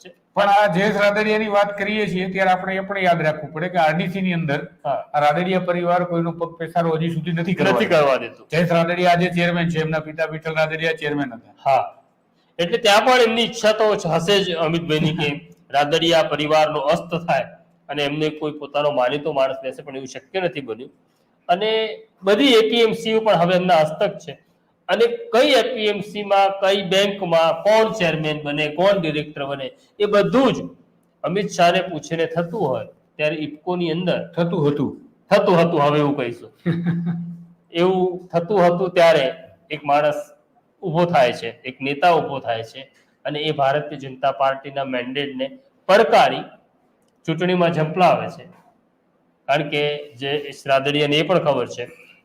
છે. પણ આ જયેશ રાદડિયાની વાત કરીએ છીએ ત્યારે આપણે એ પણ યાદ રાખવું પડે કે આરડીસી ની અંદર આ રાદડિયા પરિવાર કોઈનો પગ પેસારો હજી સુધી નથી કરવા દેતું. જયેશ રાદડિયા આજે ચેરમેન છે, એમના પિતા વિઠ્ઠલ રાદડિયા ચેરમેન હતા. હા, એટલે ત્યાં પણ એમની ઈચ્છા તો હશે જ અમિતભાઈની કે રાદડિયા પરિવારનો અસ્ત થાય અને એમને કોઈ પોતાનો માનીતો માણસ બેસે, પણ એવું શક્ય નથી બન્યું. અને બધી એપીએમસીઓ પણ હવે એમના હસ્તક છે. અને કઈ એપીએમસીમાં કઈ બેંકમાં કોણ ચેરમેન બને, કોણ ડિરેક્ટર બને, એ બધું જ અમિત શાહને પૂછીને થતું હોય ત્યારે ઇફકોની અંદર થતું હતું હવે એવું કહીશું એવું થતું હતું ત્યારે એક માણસ ઊભો થાય છે, એક નેતા ઊભો થાય છે અને એ ભારતીય જનતા પાર્ટીના મેન્ડેટને પડકારી ચૂંટણીમાં ઝંપલાવે છે. કારણ કે જે રાદડિયાને એ પણ ખબર છે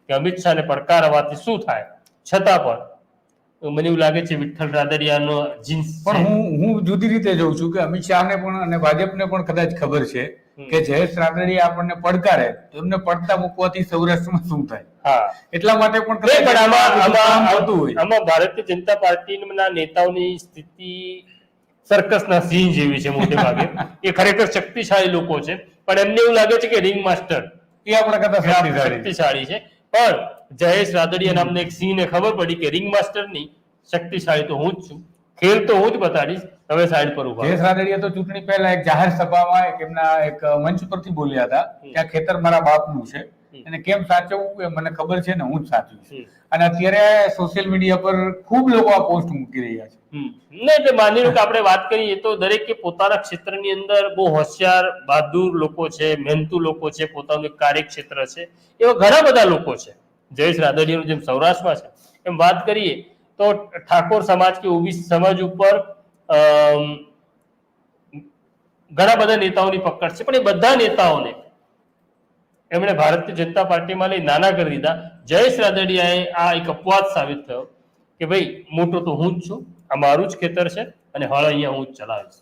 કે અમિત શાહને પડકારવાથી શું થાય, છતાં પણ મને એવું લાગે છે વિઠ્ઠલ રાદડિયાનો જીન્સ પણ હું જુદી રીતે જોઉં છું કે અમિત શાહને પણ અને ભાજપને પણ કદાચ ખબર છે કે જયેશ રાદડિયા આપણને પડકારે તો એમને પડતા મૂકવાથી સૌરાષ્ટ્રમાં શું થાય. હા, એટલા માટે પણ આમાં ભારતીય જનતા પાર્ટીના નેતાઓની સ્થિતિ સર્કસના સિંહ જેવી છે મોટે ભાગે. એ ખરેખર શક્તિશાળી લોકો છે, પણ એમને એવું લાગે છે કે રિંગ માસ્ટર એ આપણા કરતા શક્તિશાળી છે. પણ જયેશ રાદડિયા નામના એક સિંહને ખબર પડી કે રિંગ માસ્ટર ની શક્તિશાળી તો હું જ છું, ખેલ તો હું જ બતાડીશ, હવે સાઈડ પર ઉભા. જયેશ રાદડિયા તો ચૂંટણી પહેલા એક જાહેર સભામાં એમના એક મંચ પરથી બોલ્યા હતા કે આ ખેતર મારા બાપનું છે અને કેમ સાચવવું એ મને ખબર છે ને હું જ સાચવીશ. અને અત્યારે સોશિયલ મીડિયા પર ખૂબ લોકો આ પોસ્ટ મૂકી રહ્યા છે. નહીં, એટલે માની લો કે આપણે વાત કરીએ તો દરેકે પોતાના ક્ષેત્રની અંદર બહુ હોશિયાર બહાદુર લોકો છે, મહેનતુ લોકો છે, પોતાનું એક કાર્યક્ષેત્ર છે, એવા ઘણા બધા લોકો છે. જયેશ રાદડિયાનું જેમ સૌરાષ્ટ્રમાં છે એમ વાત કરીએ તો ઠાકોર સમાજ કે ઓબીસી સમાજ ઉપર ઘણા બધા નેતાઓની પકડ છે, પણ એ બધા નેતાઓને એમણે ભારતીય જનતા પાર્ટીમાં લઈ નાના કરી દીધા. જયેશ રાદડિયાએ આ એક અપવાદ સાબિત થયો કે ભાઈ મોટો તો હું જ છું, આ મારું જ ખેતર છે અને હળ અહીંયા હું જ ચલાવીશ.